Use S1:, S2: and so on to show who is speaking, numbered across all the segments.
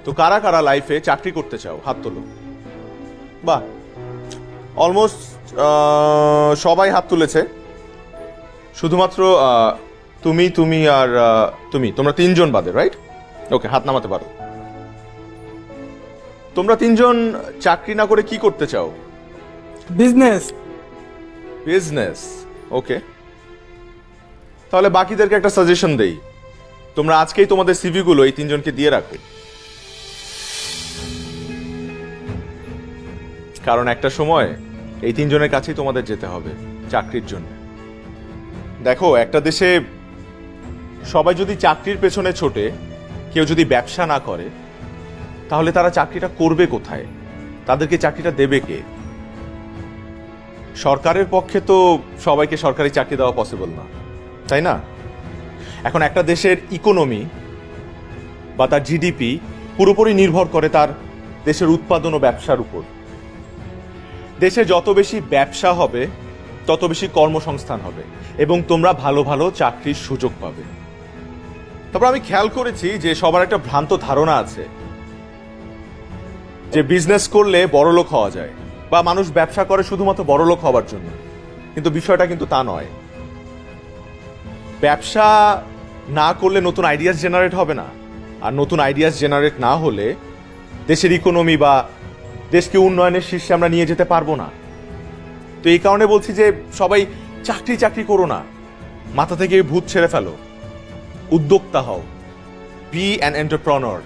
S1: তো কারা কারা লাইফে চাকরি করতে চাও হাত তোলো। বাহ, অলমোস্ট সবাই হাত তুলেছে। শুধুমাত্র তুমি তুমি আর তোমরা তিনজন বাদে, রাইট? ওকে, হাত নামাতে পারো। তোমরা তিনজন চাকরি না করে কি করতে চাও?
S2: বিজনেস।
S1: বিজনেস, ওকে। তাহলে বাকিদেরকে একটা সাজেশন দেই, তোমরা আজকেই তোমাদের সিভি গুলো এই তিনজনকে দিয়ে রাখো, কারণ একটা সময় এই তিনজনের কাছেই তোমাদের যেতে হবে চাকরির জন্য। দেখো, একটা দেশে সবাই যদি চাকরির পেছনে ছোটে, কেউ যদি ব্যবসা না করে, তাহলে তারা চাকরিটা করবে কোথায়? তাদেরকে চাকরিটা দেবে কে? সরকারের পক্ষে তো সবাইকে সরকারি চাকরি দেওয়া পসিবল না, তাই না? এখন একটা দেশের ইকোনমি বা তার জিডিপি পুরোপুরি নির্ভর করে তার দেশের উৎপাদন ও ব্যবসার উপর। দেশে যত বেশি ব্যবসা হবে তত বেশি কর্মসংস্থান হবে এবং তোমরা ভালো ভালো চাকরির সুযোগ পাবে। তারপর আমি খেয়াল করেছি যে সবার একটা ভ্রান্ত ধারণা আছে যে বিজনেস করলে বড়লোক হওয়া যায়, বা মানুষ ব্যবসা করে শুধুমাত্র বড়লোক হওয়ার জন্য, কিন্তু বিষয়টা কিন্তু তা নয়। ব্যবসা না করলে নতুন আইডিয়াস জেনারেট হবে না, আর নতুন আইডিয়াস জেনারেট না হলে দেশের ইকোনমি বা দেশকে উন্নয়নের শীর্ষে আমরা নিয়ে যেতে পারবো না। তো এই কারণে বলছি যে সবাই চাকরি চাকরি করো না, মাথা থেকে ভূত ছেড়ে ফেলো, উদ্যোক্তা হও, বি অ্যান এন্টারপ্রেনার।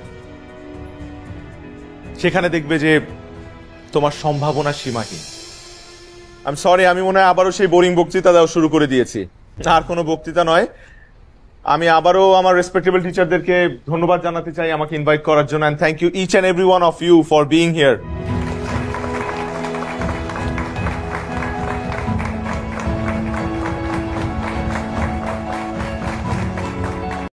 S1: সেখানে দেখবে যে তোমার সম্ভাবনা সীমাহীন। আমি সরি, আমি মনে হয় আবারও সেই বোরিং বক্তৃতা দেওয়া শুরু করে দিয়েছি। আর কোনো বক্তৃতা নয়, আমি আবারও আমার রেসপেক্টেবল টিচারদেরকে ধন্যবাদ জানাতে চাই আমাকে ইনভাইট করার জন্য, and thank you each and every one of you for being here.